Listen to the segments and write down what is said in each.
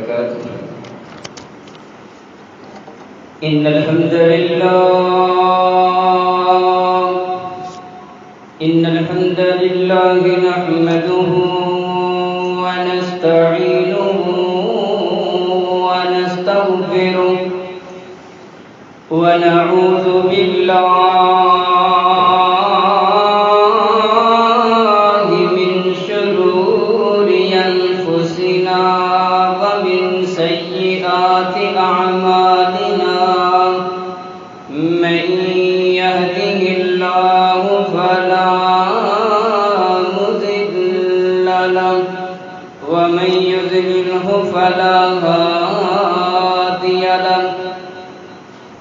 وبركاته. إن الحمد لله نحمده ونستعينه ونستغفره ونعوذ بالله من شرور أنفسنا ومن سيئات أعمالنا. من يهده الله فلا مضل له ومن يضلله فلا هادي له.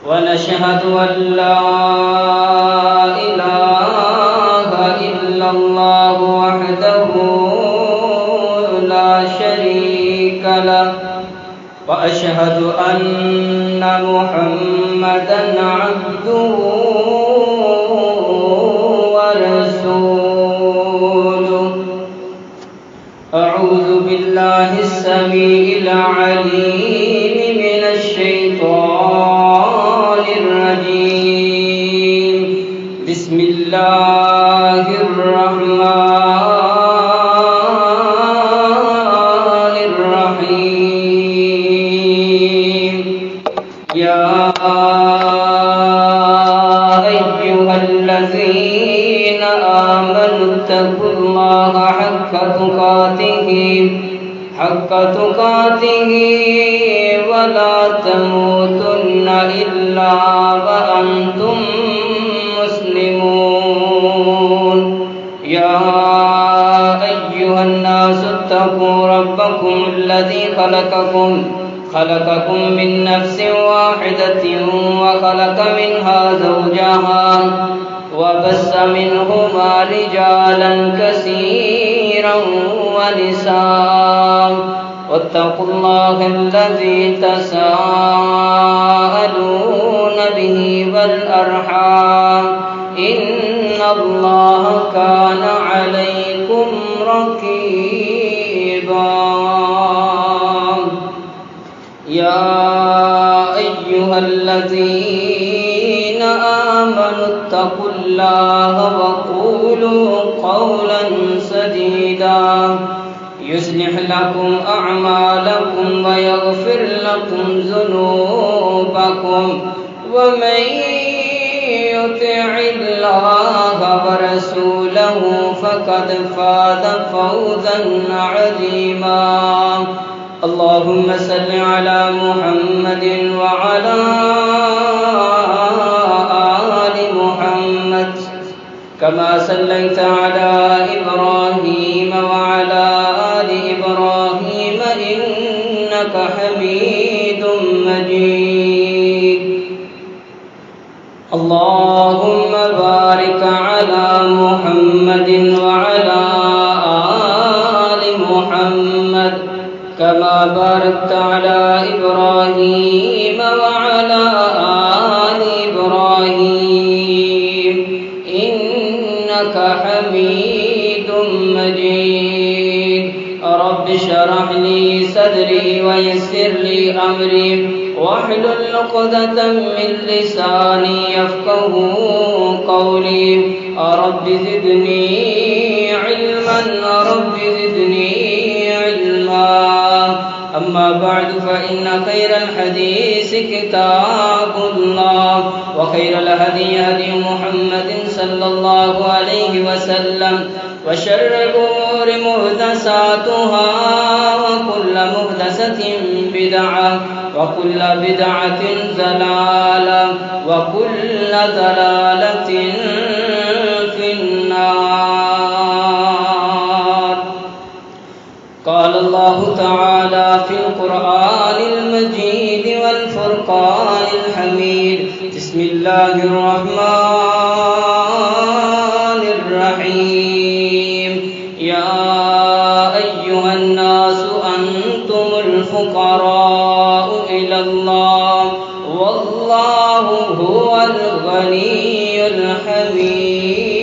ونشهد أن لا إله إلا الله وحده لا شريك له. وأشهد أن محمدا عبده ورسوله. أعوذ بالله السميع العليم من الشيطان الرجيم. بسم الله الرحمن الرحيم. يا أيها الذين آمنوا اتقوا الله حق تقاته ولا تموتن إلا وأنتم مسلمون. يا أيها الناس اتقوا ربكم الذي خلقكم من نفس واحدة وخلق منها زوجها وبث منهما رجالا كثيرا ونساء. واتقوا الله الذي تساءلون به والأرحام إن الله كان عليكم رقيبا. يا أيها الذين آمنوا اتقوا الله وقولوا قولا سديدا يصلح لكم أعمالكم ويغفر لكم ذنوبكم. ومن يطع الله ورسوله فقد فاز فوزا عظيما. اللهم صل على محمد وعلى آل محمد كما صليت على إبراهيم وعلى آل إبراهيم إنك حميد مجيد. اللهم بارك على محمد وعلى آل محمد كما باركت على إبراهيم وعلى آل إبراهيم إنك حميد مجيد. رب اشرح لي صدري ويسر لي أمري واحلل عقدة من لساني يفقهوا قولي. رب زدني علما رب زدني علما. أما بعد فإن خير الحديث كتاب الله وخير الهدي هدي محمد صلى الله عليه وسلم وشر الأمور محدثاتها وكل محدثة بدعة وكل بدعة ضلالة وكل ضلالة في النار. قال الله تعالى في القرآن المجيد والفرقان الحميد. بسم الله الرحمن الرحيم. يا أيها الناس أنتم الفقراء إلى الله والله هو الغني الحميد.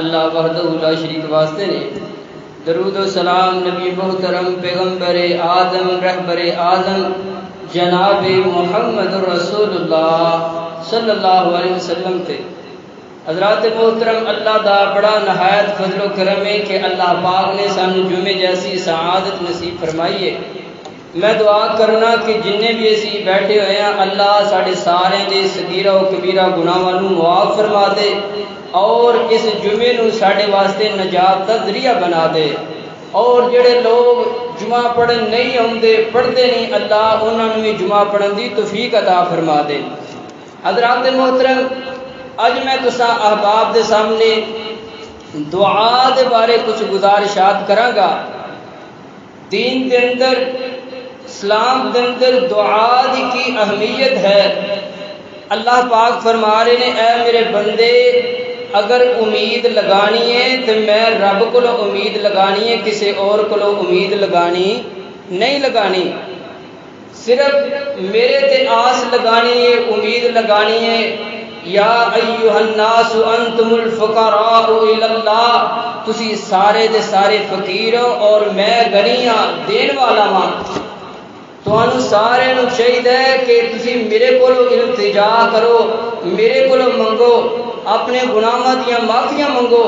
اللہ وحدہ لا شریک واسطے نے۔ درود و سلام نبی محترم پیغمبر آدم رہبر اعظم جناب محمد رسول اللہ صلی اللہ علیہ وسلم تے۔ حضرات محترم، اللہ دا بڑا نہایت فضل و کرم ہے کہ اللہ پاک نے سانو جمعے جیسی سعادت نصیب فرمائی ہے۔ میں دعا کرنا کہ جننے بھی اسی بیٹھے ہوئے ہیں اللہ ساڑے سارے دے صغیرہ و کبیرہ گناہاں نوں معاف فرما دے اور اس جمعے نوں ساڑے واسطے نجات دا ذریعہ بنا دے، اور جڑے لوگ جمعہ پڑھن نہیں آتے پڑھتے نہیں اللہ انہوں نے بھی جمعہ پڑھن دی توفیق عطا فرما دے۔ حضرات محترم، اج میں تساں احباب دے سامنے دعا دے بارے کچھ گزارشات کراں گا۔ دین دے اندر، اسلام دے اندر دعا دی کی اہمیت ہے۔ اللہ پاک فرما رہے نے اے میرے بندے اگر امید لگانی ہے تو میں رب کو امید لگانی ہے، کسی اور کو امید لگانی نہیں لگانی، صرف میرے تے آس لگانی ہے، امید لگانی ہے۔ یا ایھا الناس انتم الفقراء الی اللہ، تسی سارے دے سارے فقیر ہو اور میں غنی ہاں، دین والا ہاں۔ تانوں سارے نوں چاہیے کہ تسی میرے کولوں التجا کرو، میرے کولوں منگو، اپنے گناہاں دیاں معافیاں منگو،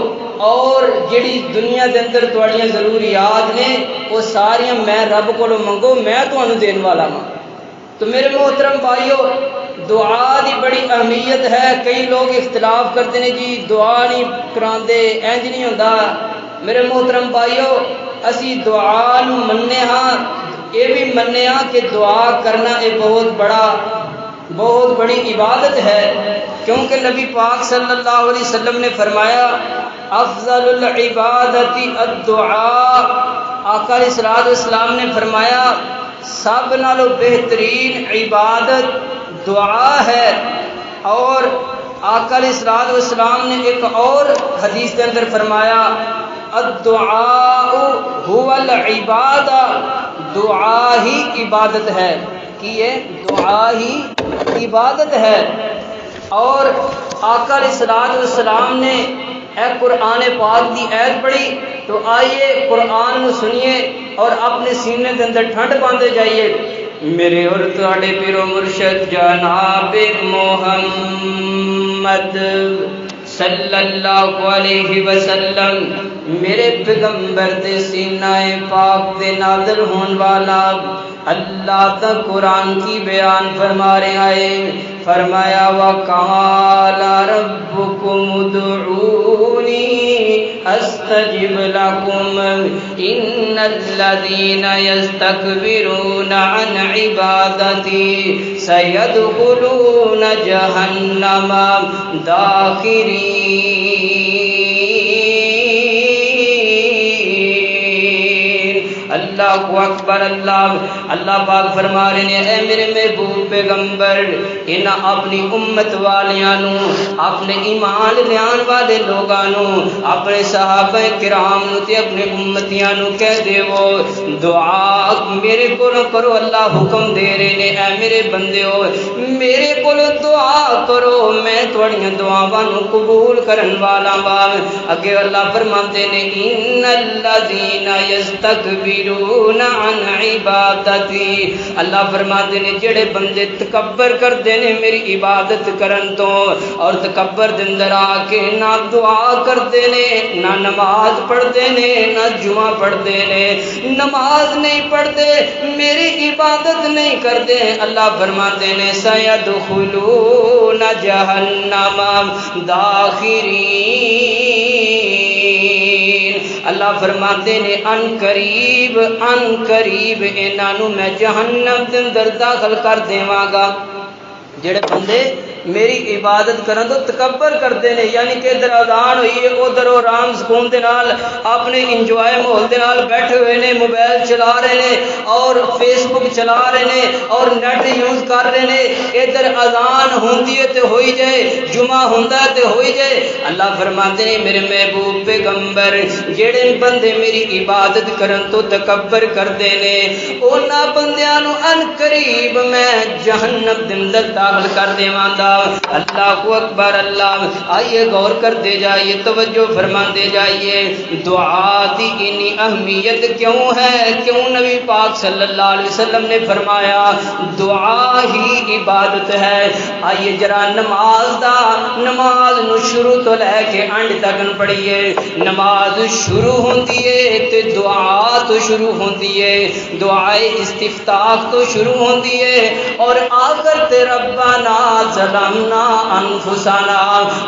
اور جڑی دنیا دے اندر تواڈیاں ضروریات نے وہ ساریاں میں رب کولوں منگو، میں تانوں دین والا ہاں۔ تو میرے محترم بھائیو، دعا دی بڑی اہمیت ہے۔ کئی لوگ اختلاف کرتے ہیں جی دعا نہیں کراندے، انج نہیں ہوندا۔ میرے محترم بھائیو، اسی دعا نوں مننے ہاں، یہ بھی مننے ہاں کہ دعا کرنا ایک بہت بڑی عبادت ہے، کیونکہ نبی پاک صلی اللہ علیہ وسلم نے فرمایا افضل العبادت الدعاء۔ آقا علیہ الصلوۃ والسلام نے فرمایا سب نالوں بہترین عبادت دعا ہے۔ اور آقا علیہ الصلوۃ والسلام نے ایک اور حدیث کے اندر فرمایا الدعاء هو العبادہ، دعا ہی عبادت ہے، کہ یہ دعا ہی عبادت ہے۔ اور آقا علیہ الصلوۃ والسلام نے اے قرآن پاک دی آیت پڑھی، تو آئیے قرآن نو سنیے اور اپنے سینے کے اندر ٹھنڈ باندھے جائیے۔ میرے اور تواڈے پیر و مرشد جناب محمد صلی اللہ علیہ وسلم، میرے پیغمبر دے سینہ پاک دے نازل ہون والا اللہ تا قرآن کی بیان فرما رہے آئے، فرمایا وَقَالَ رَبُّكُمُ ادْعُونِي أَسْتَجِبْ لَكُمْ إِنَّ الَّذِينَ يَسْتَكْبِرُونَ عَنْ عِبَادَتِي سَيَدْخُلُونَ جَهَنَّمَ دَاخِرِينَ۔ اللہ اکبر، اللہ پاک فرما رہے ہیں اے میرے محبوب پیغمبر، انہاں اپنی امت والیاں، اپنے ایمان لیان والے لوگاں، اپنے صحابہ کرام تے اپنے امتیاں کہہ دیو دعا میرے کولوں کرو۔ اللہ حکم دے رہے نے اے میرے بندیو میرے کولوں دعا کرو، میں تواڈیاں دعاواں نوں قبول کرن والا وا۔ اگے اللہ فرماندے نے ان الذین یستکبرون عن عبادتی، اللہ فرماتے نے جڑے بندے تکبر کرتے ہیں میری عبادت کرن تو، اور تکبر دے اندر آ کے نہ دعا کرتے نے، نہ نماز پڑھتے نے، نہ جمعہ پڑھتے نے، نماز نہیں پڑھتے، میری عبادت نہیں کرتے، اللہ فرماتے نے سیدخلون جہنم داخرین، اللہ فرماتے نے ان قریب انہاں نوں میں جہنم دے اندر داخل کر دیواں گا۔ جڑے بندے میری عبادت کرن تو تکبر کرتے ہیں، یعنی کہ ادھر اذان ہوئی ہے ادھر وہ آرام سکون دے نال اپنے انجوائے ماحول دے نال بیٹھے ہوئے نے، موبائل چلا رہے ہیں اور فیس بک چلا رہے ہیں اور نیٹ یوز کر رہے ہیں، ادھر اذان ہوندی ہے تے ہوئی جائے، جمعہ ہوندا ہے تے ہوئی جائے۔ اللہ فرماتے ہیں میرے محبوب پیغمبر جڑے بندے میری عبادت کرن تو تکبر کردے نے انہاں بندیاں نو ان قریب میں جہنم دے اندر داخل کر دیواں گا۔ اللہ اکبر اللہ۔ آئیے غور کرتے جائیے، توجہ فرماتے جائیے، دعا دی اتنی اہمیت کیوں ہے؟ کیوں نبی پاک صلی اللہ علیہ وسلم نے فرمایا دعا ہی عبادت ہے؟ آئیے ذرا نماز نو شروع تو لے کے اینڈ تک پڑھیے۔ نماز شروع ہوندی ہے تے دعا تو شروع ہوندی ہے، دعائے استفتاح تو شروع ہوندی ہے اور آخر تے ربنا ظلمنا انفسنا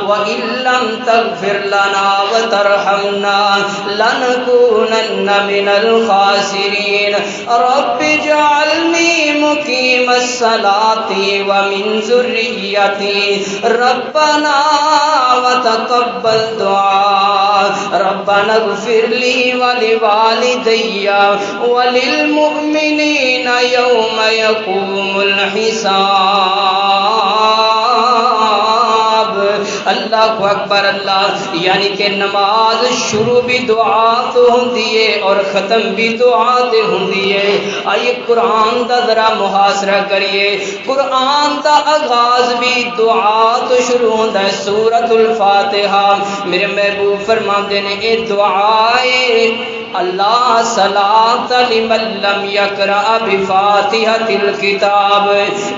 وان لم تغفر لنا وترحمنا لنكونن من الخاسرین رب اجعلنی مقیم الصلاۃ ومن ذریتی ربنا وتقبل دعاء ربنا اغفر لی ولوالدی وللمؤمنین یوم یقوم الحساب۔ اللہ اکبر اللہ۔ یعنی کہ نماز شروع بھی دعا تو ہوندی ہے اور ختم بھی دعا تے ہوندی ہے۔ آئیے قرآن دا ذرا محاصرہ کریے، قرآن دا آغاز بھی دعا تو شروع ہوندا ہے۔ سورۃ الفاتحہ میرے محبوب فرماندے نے اے دعائے اللہ صلاۃ لمن لم یقرأ بفاتحۃ الکتاب۔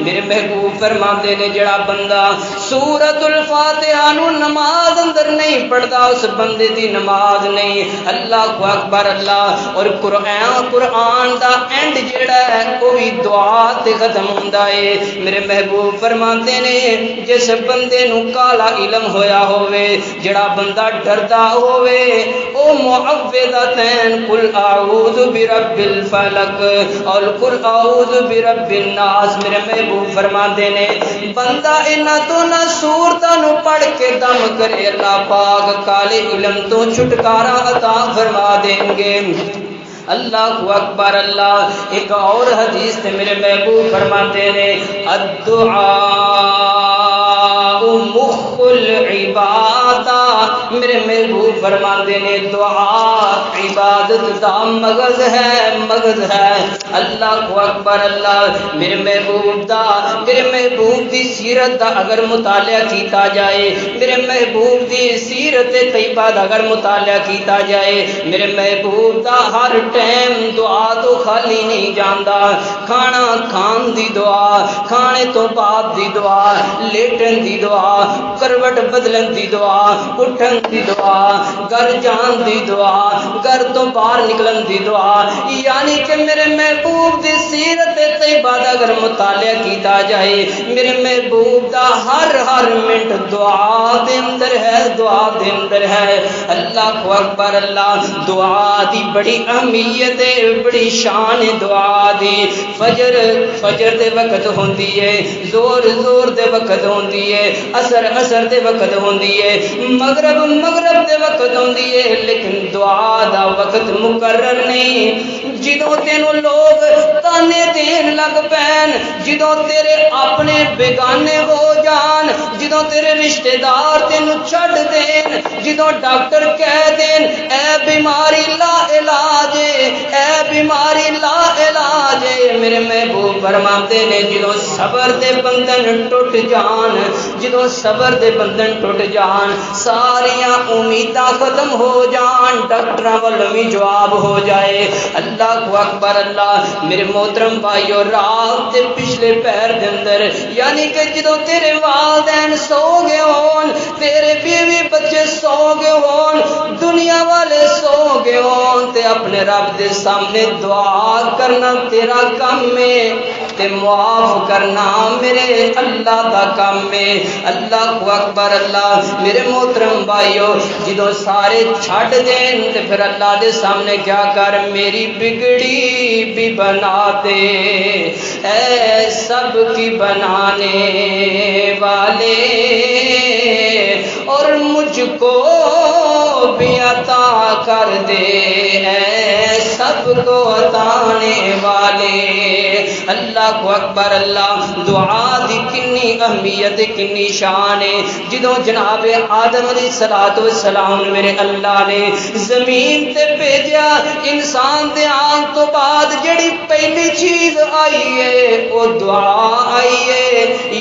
میرے محبوب فرماندے نے جڑا بندہ سورۃ الفاتحہ نو نماز اندر نہیں پڑھدا اس بندے دی نماز نہیں۔ اللہ اکبر اللہ۔ اور قرآن دا اینڈ جڑا ہے وہ بھی دعا تے ختم ہوندا ہے۔ میرے محبوب فرماندے نے جس بندے نو کالا علم ہویا ہوئے، جڑا بندہ ڈردا ہوئے، او معوذتین قل اعوذ برب الفلق اور قل اعوذ برب الناس۔ میرے محبوب فرماندے نے بندہ انہاں تو نہ سورتاں نو پڑھ کے دم کرے اللہ پاک کالے علم تو چھٹکارا عطا فرما دیں گے۔ اللہ اکبر اللہ۔ ایک اور حدیث تے میرے محبوب فرماتے نے الدعاء مخ العبادہ۔ میرے محبوب فرماتے نے دعا عبادت دا مغز ہے، مغز ہے۔ اللہ اکبر اللہ۔ میرے محبوب دی سیرت دا اگر مطالعہ کیتا جائے، میرے محبوب دی سیرت طیبہ دا اگر مطالعہ کیتا جائے، میرے محبوب دا ہر ٹائم دعا تو خالی نہیں جاندا۔ کھانا کھان دی دعا، کھانے تو بعد دی دعا، لیٹن دی دعا، کروٹ بدلن دی دعا، اٹھن دی دعا، گھر جان دی دعا، گھر تو باہر نکلن دی دعا۔ یعنی کہ میرے محبوب دی سیرت طیبہ دا اگر مطالعہ کیتا جائے، میرے محبوب دا ہر منٹ دعا دے اندر ہے، دعا دے اندر ہے۔ اللہ اکبر اللہ۔ دعا دی بڑی اہمیت ہے، بڑی شان دعا دی۔ فجر دے وقت ہوندی ہے، زور دے وقت ہوندی ہے، اثر دے وقت ہوندی ہے، مغرب دے وقت ہوندی ہے، لیکن دعا دا وقت مقرر نہیں۔ جدوں تینوں لوگ تانے دین لگ پین، جدوں تیرے اپنے بیگانے ہو جان، جدوں تیرے رشتہ دار تینوں چھڈ دین، جدوں ڈاکٹر کہہ دین اے بیماری لا علاج، اے بیماری لا علاج، میرے محبوب فرماتے نے جدوں صبر دے بندھن ٹوٹ جان، جدوں صبر دے بندھن ٹوٹ جان، ساریاں امیداں ختم ہو جان، ڈاکٹراں والوں بھی جواب ہو جائے۔ اللہ اکبر اللہ۔ میرے محترم بھائیو، رات دے پچھلے پہر دے اندر یعنی کہ جدوں تیرے والدین سو گئے ہون، تیرے بیوی بچے سو گئے ہون، دنیا والے سو گئے ہون، تے اپنے رب دے سامنے دعا کرنا تیرا کام ہے، تے معاف کرنا میرے اللہ دا کام ہے۔ اللہ اکبر اللہ۔ میرے محترم بھائیو، جدوں سارے چھڈ دین تے پھر اللہ دے سامنے کیا کر، میری بگڑی بھی بنا دے اے سب کی بنانے والے، اور مجھ کو بھی عطا کر دے اے سب کو عطانے والے۔ اللہ کو اکبر اللہ، دعا دی کنی اہمیت کنی شان ہے۔ جدوں جناب آدم علیہ السلام میرے اللہ نے زمین تے بھیجا، انسان دے آن تو بعد جڑی پہلی چیز آئی ہے وہ دعا آئی ہے،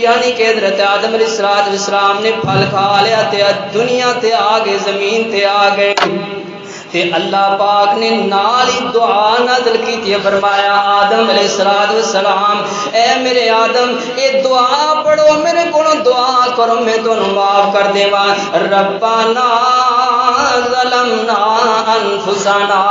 یعنی کہ حضرت آدم علیہ السلام نے پھل کھا لیا تے دنیا تے آ گئے، زمین تے آ گئے تے اللہ پاک نے نال ہی دعا نازل کی، فرمایا آدم علیہ السلام اے میرے آدم اے دعا پڑھو، میرے کو دعا کرو میں تمہیں معاف کر دیواں۔ ربنا ظلمنا انفسنا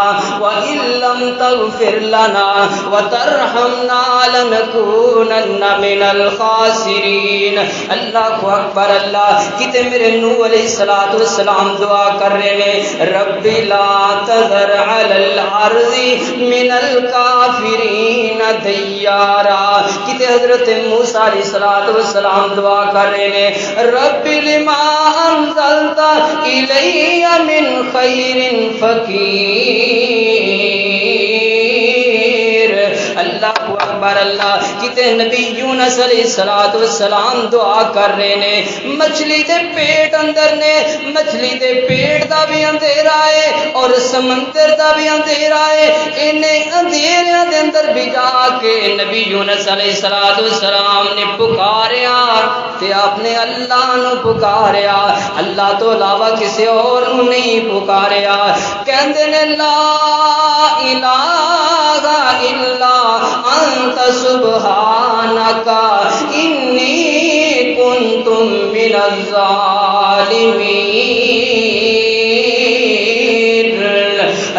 وان لم تغفر لنا وترحمنا لنكونن من الخاسرین۔ اللہ اکبر اللہ، کتے میرے نوح علیہ السلام دعا کر رہے ہیں، رب لا تذر علی الارض من الکافرین دیارا۔ کتے حضرت موسیٰ علیہ السلام دعا کر رہے ہیں، رب لما انزلت الی من خیر فقیر۔ اللہ اکبر اللہ، کتے نبی یونس علیہ السلام دعا کر رہے نے، مچھلی دے پیٹ اندر نے، مچھلی دے پیٹ دا بھی اندھیرا ہے اور سمندر دا بھی اندھیرا ہے، انہیں اندھیریاں دے اندر بھی جا کے نبی یونس علیہ السلام نے پکاریا تے آپ نے اللہ نو پکاریا، اللہ تو علاوہ کسی اور نو نہیں پکاریا۔ کہندے نے لا الہ الا انت سبحانک انی کنت من الظالمین۔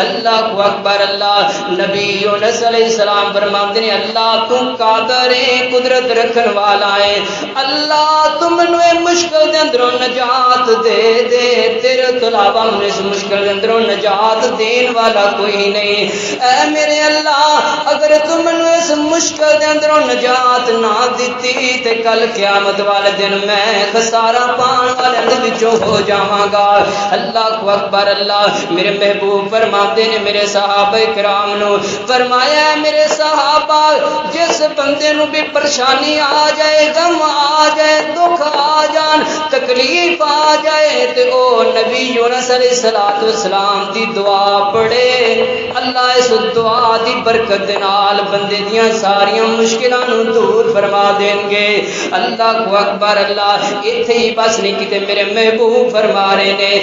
اللہ اکبر اللہ، نبی یونس علیہ السلام فرماتے ہیں اللہ تو قادر ہے، قدرت رکھن والا ہے، اللہ تم نے مشکل دے اندروں نجات دے دے، تیرے تو علاوہ مجھے اس مشکل دے اندروں نجات دین والا کوئی نہیں۔ اے میرے اللہ اگر تم نے اس مشکل دے اندروں نجات نہ دیتی تے کل قیامت والے دن میں خسارہ پان والے دے وچوں ہو جاواں گا۔ اللہ اکبر اللہ، میرے محبوب فرماتے نے میرے صحابہ کرام نو فرمایا میرے صحابہ جس بندے نو بھی پریشانی آ جائے، غم آ جائے، دکھ آ جان، تکلیف آ جائے تے او نبی یونس علیہ السلام دی دعا پڑھے، اللہ اس دعا دی برکت دے نال بندے دیاں ساریاں مشکلاں نو دور فرما دیں گے۔ اللہ اکبر اللہ، ایتھے ہی بس نہیں کیتے میرے محبوب فرما رہے نے،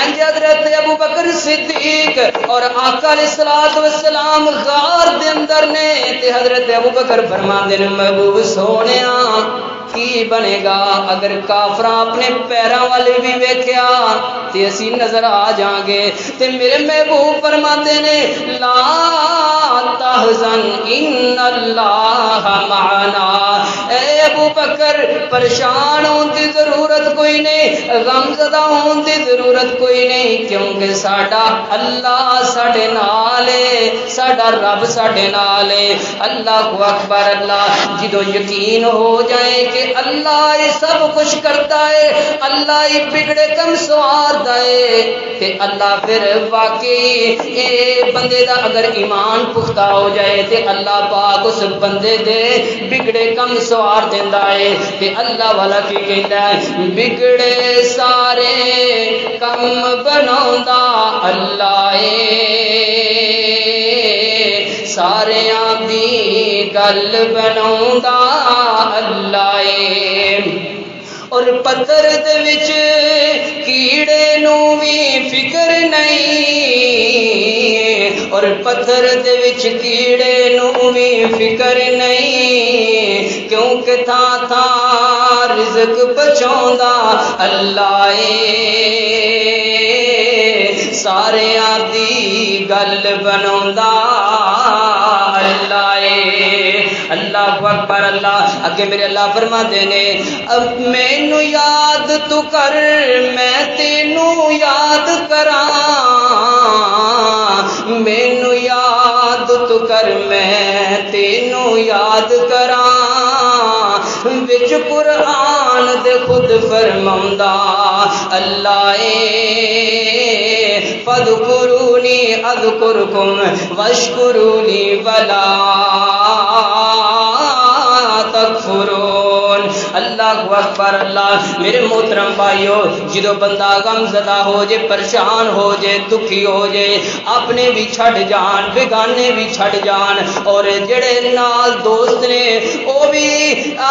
انج حضرت ابو بکر صدیق اور آقا علیہ السلام غار دے اندر نے تے حضرت ابو بکر فرماندے نے محبوب سونیا کی بنے گا اگر کافراں اپنے پیراں والے بھی ویکھیا تے اسی نظر آ جاں گے، تے میرے محبوب فرماندے نے لا تحزن ان اللہ معنا۔ اے ابو بکر پریشان ہون دی ضرورت کوئی نہیں، غم زدہ ہون دی ضرورت کوئی نہیں، کیونکہ ساڈا اللہ ساڈے نال ہے، ساڈا رب ساڈے نال ہے۔ اللہ اکبر اللہ، جدوں یقین ہو جائے کہ اللہ یہ سب کچھ کرتا ہے، اللہ یہ بگڑے کم سواردا ہے تے اللہ پھر واقعی اے بندے دا اگر ایمان پختہ ہو جائے تے اللہ پاک اس بندے دے بگڑے کم سوار دیندا ہے تے اللہ والا کی کہندا ہے بگڑے سارے کم بناوندا اللہ اے، سارے دی گل بناوندا اللہ اے، اور پتھر دے وچ کیڑے نو بھی فکر نہیں، اور پتھر دے وچ کیڑے نو بھی فکر نہیں، کیونکہ تھاں تھاں رزق بچاوندا اللہ اے، سارے دی گل بناوندا اللہ اے۔ اللہ اکبر اللہ، اگے میرے اللہ فرماتے نے اب مینوں یاد تو کر میں تینوں یاد کراں، مینوں یاد تو کر میں تینوں یاد کراں، وچ قرآن دے خود فرماؤندا اللہ فاذکرونی اذکرکم واشکرونی ولا تکفرون۔ اللہ اکبر اللہ۔ میرے محترم بھائیو، جدو بندہ غم زدہ ہو جے، پریشان ہو جے، دکھی ہو جے، اپنے بھی چھڑ جان، بیگانے بھی چھڑ جان، اور جڑے نال دوست نے وہ بھی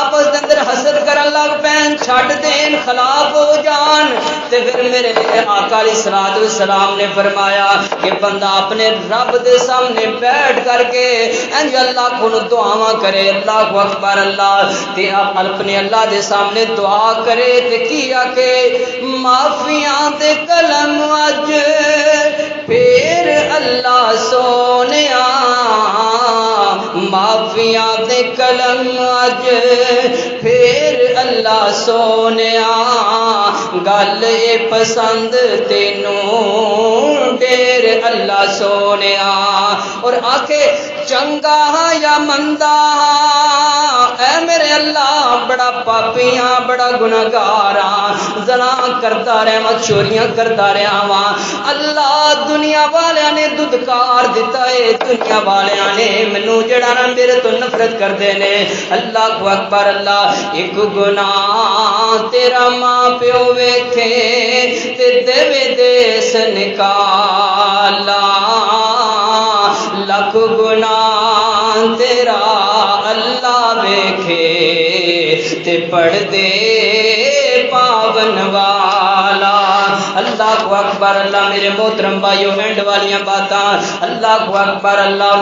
آپس دے اندر حسد کرن لگ پین، چھڑ دین، خلاف ہو جان، تے پھر میرے آقا علیہ الصلوۃ والسلام نے فرمایا کہ بندہ اپنے رب دے سامنے بیٹھ کر کے انج اللہ کو دعاواں کرے، اللہ اکبر اللہ، تے آپ اپنے اللہ دے سامنے دعا کرے تے کیا کہ معافیاں دے کلم اج پھر اللہ سونیا، معافیاں دے کلم اج پھر اللہ سونیا، گل اے پسند تینوں ڈیر اللہ سونیا، اور آکھے چنگا یا مندا اے میرے اللہ بڑا پاپی ہاں، بڑا گناہگار ہاں، زنا کرتا رہا، چوریاں کرتا رہا ہاں، اللہ دنیا والیاں نے ددکار دیتا ہے، دنیا والیاں نے مینوں جڑا نا میرے تو نفرت کردے نے، اللہ اکبر اللہ، ایک گناہ تیرا ماں پیو ویکھے تے دیوے دیس نکالا، لکھ گناہ تیرا اللہ ویکھے تے پڑھ دے پاون والا، اللہ اکبر اللہ۔ میرے محترم بھائیو، اینڈ والیاں باتاں، اللہ اکبر اللہ۔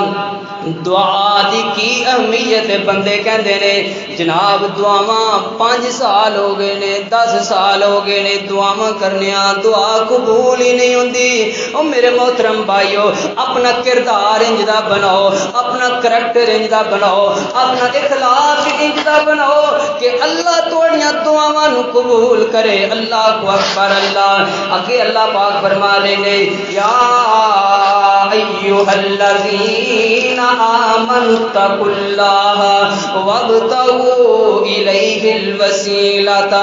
دعا دی کی اہمیت بندے کہندے نے جناب دعاواں 5 سال ہو گئے نے، 10 سال ہو گئے نے دعاواں کرنیاں، دعا قبول ہی نہیں ہوندی۔ او میرے محترم بھائیو، اپنا کردار انج دا بناؤ، اپنا کریکٹر انج دا بناؤ، اپنا اخلاق انج دا بناؤ کہ اللہ تہاڈیاں دعاواں نو قبول کرے، اللہ اکبر اللہ۔ اگے اللہ پاک فرما رہے نے یا ایھا الذین آمنوا اتقوا اللہ وابتغوا الیہ الوسیلۃ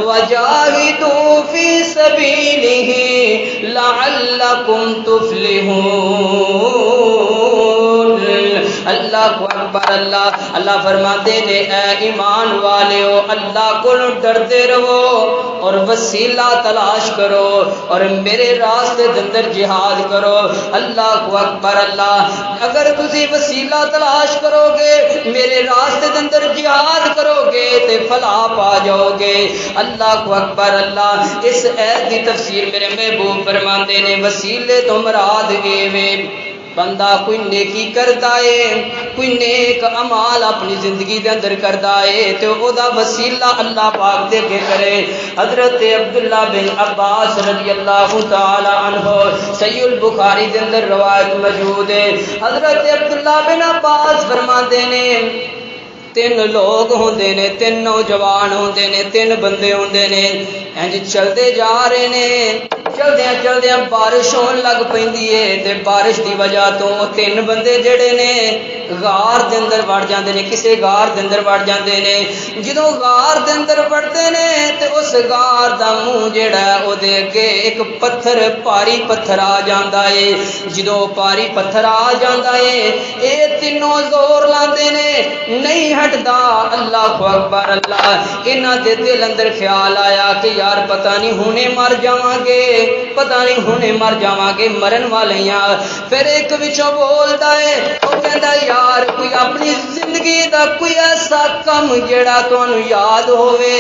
وجاہدوا فی سبیلہ لعلکم تفلحون۔ اللہ اکبر اللہ۔ اللہ فرماتے نے اے ایمان والےو، اللہ کو ڈرتے رہو اور وسیلہ تلاش کرو اور میرے راستے دے اندر جہاد کرو، اللہ اکبر اللہ۔ اگر تسی وسیلہ تلاش کرو گے، میرے راستے دے اندر جہاد کرو گے تے فلاح پا جاؤ گے، اللہ اکبر اللہ۔ اس ایت دی تفسیر میرے محبوب فرماندے نے وسیلے تو مراد اے بندہ کوئی نیکی کرتا ہے، کوئی نیک عمال اپنی زندگی دے اندر کرتا ہے تو او دا وسیلہ اللہ پاک دے کے کرے۔ حضرت عبداللہ بن عباس رضی اللہ تعالی عنہ صحیح البخاری دے اندر روایت موجود ہے، حضرت عبداللہ بن عباس فرماتے نے 3 لوگ ہوندے نے، 3 نوجوان ہوندے نے، 3 بندے ہوندے نے، انج چلتے جا رہے نے، چلدیاں چلدیاں بارش ہون لگ پیندی ہے تے بارش دی وجہ تو 3 بندے جڑے نے غار دے اندر وڑ جاندے نے، کسے غار دے اندر وڑ جاندے نے۔ جدوں غار دے اندر وڑدے نے تے اس غار دا منہ جڑا ہے او دے اگے ایک پتھر، پاری پتھر آ جاندا ہے۔ جدوں پاری پتھر آ جاندا ہے اے تینوں زور لاندے نے، نہیں ہٹدا، اللہ اکبر اللہ۔ انہاں دے دل اندر خیال آیا کہ یار پتہ نہیں ہونے مر جاواں گے، پتہ نہیں ہونے مر جاواں گے، مرن والے ہاں۔ پھر ایک وچوں بولدا ہے، او کہندا یار کوئی اپنی زندگی دا کوئی ایسا کم جڑا تانوں یاد ہووے،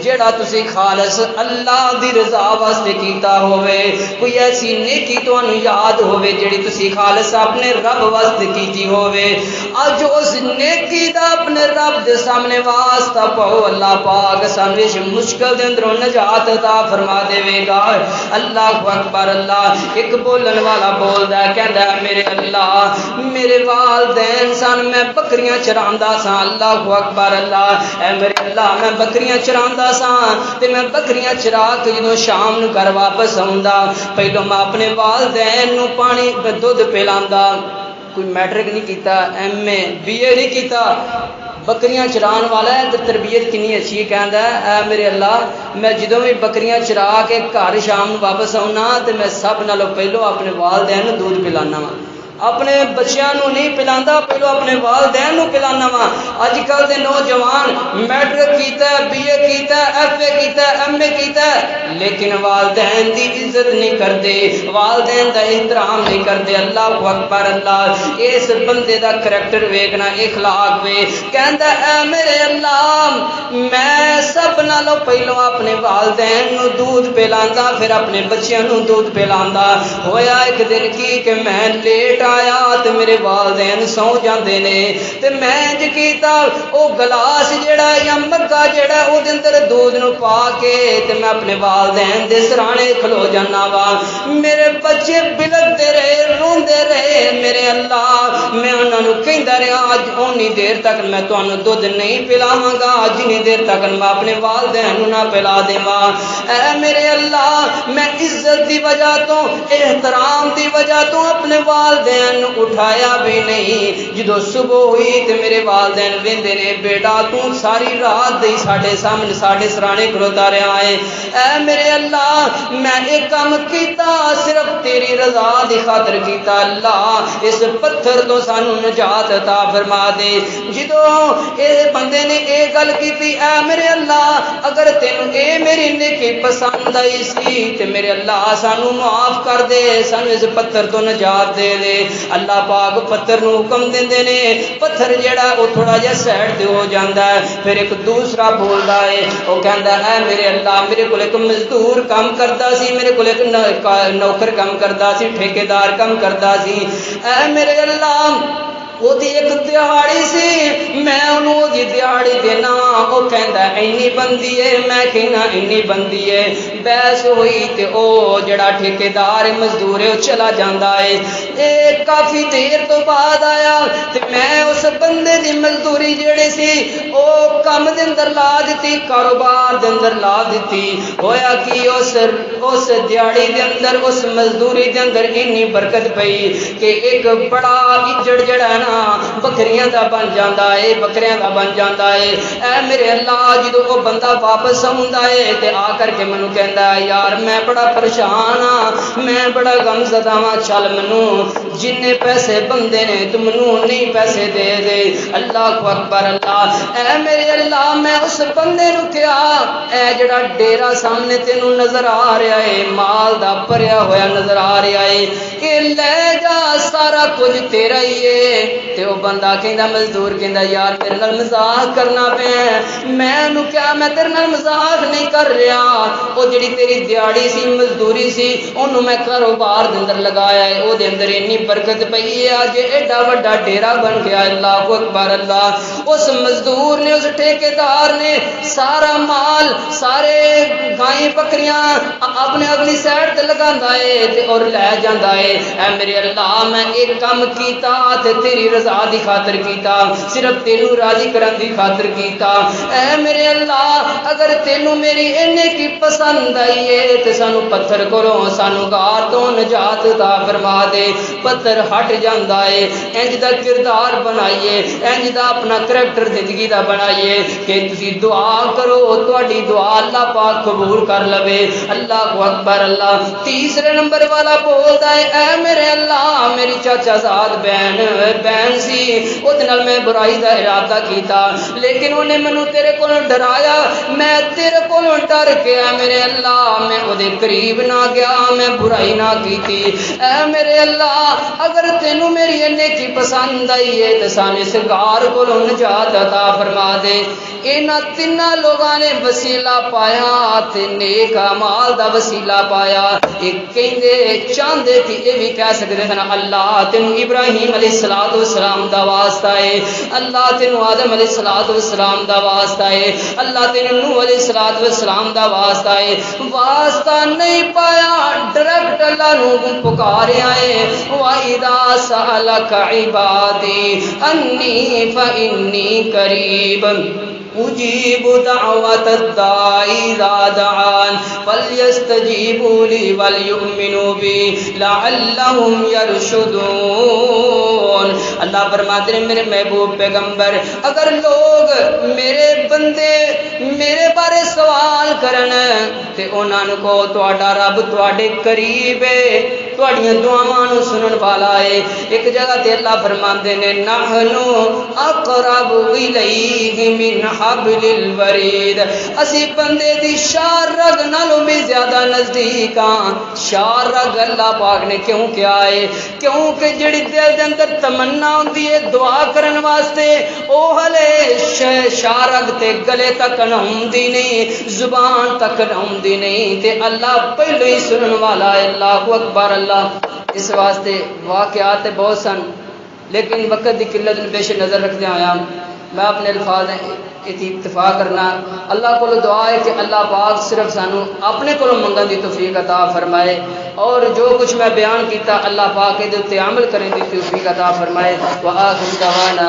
جڑا تسی خالص اللہ دی رضا واسطے کیتا ہووے، کوئی ایسی نیکی تانوں یاد ہووے جڑی تسی خالص اپنے رب واسطے کیتی ہووے، اج اس نیکی دا اپنے رب دے سامنے واسطہ پاؤ، اللہ پاک سانوں اس مشکل دے اندروں نجات عطا فرما دے گا، اللہ اکبر اللہ۔ ایک بولن والا بولدا ہے، کہندا ہے میرے اللہ میرے والدین سن، میں بکریاں چراندا سا، اللہ اکبر اللہ۔ اے میرے اللہ میں بکریاں چراندا سا تے میں بکریاں چرا کے جدوں شام نو گھر واپس آوندا، پہلو میں اپنے والدین نو پانی دودھ پلاندا، کوئی میٹرک نہیں کیتا، ایم اے بی اے نہیں کیتا، بکریاں چران والا ہے تو تربیت کنی اچھی کہندا ہے اے میرے اللہ میں جدوں بھی بکریاں چرا کے گھر شام واپس آؤنا تو میں سب نالوں پہلو اپنے والدین نوں دودھ پلانا وا اپنے بچیاں نوں نہیں پلاندا پہلو اپنے والدین نوں پلانا وا اج کل دے نوجوان میٹرک کیتا ہے بی اے کیتا ہے ایف اے کیتا ہے ایم اے کیتا ہے لیکن والدین دی عزت نہیں کرتے والدین دا احترام نہیں کرتے اللہ اکبر اللہ اس بندے دا کریکٹر ویکھنا اخلاق ویکھ کہندا اے میرے اللہ میں سب نالوں پہلو اپنے والدین نوں دودھ پلاندا پھر اپنے بچیاں نوں دودھ پلاندا ہویا ایک دن کی کہ میں لیٹ آیا تے میرے والدین سو جاندے نے تے میں انج کیتا او گلاس جڑا یا مگا جڑا او دے اندر دودھ نوں پا کے تے میں اپنے والدین دے سرانے کھلو جانا وا میرے بچے بلکدے رہے روندے رہے میرے اللہ میں انہاں نوں کہندا رہیا اج اونی دیر تک میں تانوں دودھ نہیں پلاواں گا جنی دیر تک میں اپنے والدین نوں نہ پلا دیواں اے میرے اللہ میں عزت دی وجہ تو احترام دی وجہ تو اپنے والدین اٹھایا بھی نہیں جدو صبح ہوئی تے میرے والدین ویندے نے بیٹا تو ساری رات دی ساڈے سامنے ساڈے سرانے کھلوتا رہا ہے اے میرے اللہ میں ایک کام کیتا صرف تیری رضا دی خاطر کیتا اللہ اس پتھر تو سانو نجات عطا فرما دے جدو اے بندے نے اے گل کیتی اے میرے اللہ اگر تینوں اے میری نیکی پسند آئی سی تے میرے اللہ سانو معاف کر دے سانو اس پتھر تو نجات دے دے اللہ پاک پتھر نو حکم دیندے نے پتھر جیڑا او تھوڑا جہا سائڈ تے ہو جاندا ہے پھر ایک دوسرا بولدا ہے او کہندا اے میرے اللہ میرے کول ایک مزدور کام کردا سی میرے کول ایک نوکر کام کردا سی ٹھیکیدار کام کردا سی اے میرے اللہ وہ دی ایک دیہاڑی سی میں انہوں دی دیہاڑی دینا وہ کہندا اینی بندی ہے میں کہنا اینی بندی ہے بحث ہوئی تے او جڑا ٹھیکیدار مزدور ہے وہ چلا جاندا ہے اے کافی دیر تو بعد آیا تے میں اس بندے دی مزدوری جڑی سی او کام دے اندر لا دتی کاروبار دے اندر لا دتی ہویا کہ اس دیہاڑی دے اندر اس مزدوری دے اندر اینی برکت پئی کہ ایک بڑا اجڑ جڑا ہے بکریاں دا بن جاندا ہے بکریاں دا بن جاندا ہے اے میرے اللہ جدوں وہ بندہ واپس آوندا ہے تے آ کر کے مینوں کہندا ہے یار میں بڑا پریشان ہاں میں بڑا غم زدہ ہاں چل مینوں جننے پیسے بندے نے تو مینوں نہیں پیسے دے دے اللہ اکبر اللہ اے میرے اللہ میں اس بندے نوں کہا اے جڑا ڈیرا سامنے تینوں نظر آ رہا ہے مال دا بھریا ہویا نظر آ رہا ہے اے لے جا سارا کچھ تیرا ہی ہے تے وہ بندہ کہندا مزدور کہندا یار میرے نال مزاق کرنا پیا میں انہوں کیا میں تیرے نال مزاق نہیں کر رہا وہ جڑی تیری دیہاڑی سی مزدوری سی انہوں میں کاروبار دے اندر لگایا ہے وہ دے اندر اتنی برکت پئی ہے اج ایڈا بڑا ڈیرا بن گیا اللہ اکبر اللہ اس مزدور نے اس ٹھیکیدار نے سارا مال سارے گائیں بکریاں اپنے اگلی سائڈ تے لگاندا ہے تے اور لے جاندا ہے اے میرے اللہ میں ایک کام کیتا تے تیری رضا دی خاطر کیتا صرف تینوں راضی کرن دی خاطر کیتا اے میرے اللہ اگر تینوں میری اینے کی پسند آئی ہے تے سانو پتھر کولوں سانو غار تو نجات عطا فرما دے پتھر ہٹ جاندا ہے انج دا کردار بنائیے انج دا اپنا کریکٹر زندگی دا بنائیے کہ تسی دعا کرو تہاڈی دعا اللہ پاک قبول کر لوے اللہ اکبر اللہ تیسرے نمبر والا بولدا ہے اے میرے اللہ میری چاچا زاد بہن سی اودے نال میں برائی دا ارادہ کیتا لیکن انہیں مینوں تیرے کول ڈرایا میں تیرے کول ڈر کے اے میرے اللہ میں اودے قریب نہ گیا میں برائی نہ کیتی اے میرے اللہ اگر تینوں میری نیکی پسند آئی ہے تے سانے سرکار کول نجات عطا فرما دے انہاں تیناں لوگاں نے وسیلہ پایا تے نیک اعمال دا وسیلہ پایا ایک کہندے چاہندے کہ اے بھی کہہ سکدے سن اللہ تینوں ابراہیم علیہ السلام دا واسطہ ہے اللہ تینوں آدم علیہ السلام دا واسطہ ہے اللہ تینوں نوح علیہ السلام دا واسطہ ہے واسطہ نہیں پایا ڈائریکٹ اللہ نو پکاریا ہے وَإِذَا سَأَلَكَ عِبَادِي أَنِّي فَإِنِّي قَرِيبٌ اجیب دعوت الداعی اذا دعان فلیستجیبوا لی ولیؤمنوا بی لعلہم یرشدون۔ اللہ فرماتے ہیں میرے محبوب پیغمبر اگر لوگ میرے بندے میرے بارے سوال کرن تے انہاں نوں کو تہاڈا رب تہاڈے قریب ہے، تہاڈیاں دعاواں نوں سنن والا ہے۔ ایک جگہ تے اللہ فرماندے نے نحنو اقرب الیہ من حبل الورید، اسی بندے دی شار رگ نالوں بھی زیادہ نزدیک ہاں۔ شار رگ اللہ پاک نے کیوں کیا ہے؟ کیونکہ جڑی دل دے اندر تمنا ہوندی ہے دعا کرن واسطے او ہلے شار رگ تے گلے تک نہ ہوندی نہیں، زبان تک نہ ہوندی نہیں، تے اللہ پہلے ہی سنن والا ہے۔ اللہ اکبر اللہ۔ اس واسطے واقعات بہت سن لیکن وقت کی قلت میں پیش نظر رکھتے آیا میں اپنے الفاظ اتفاق کرنا۔ اللہ کو دعا ہے کہ اللہ پاک صرف سانو اپنے کو منگن دی توفیق عطا فرمائے اور جو کچھ میں بیان کیتا اللہ پاک دے تے عمل کرنے دی توفیق عطا فرمائے۔ وآخر دعوانا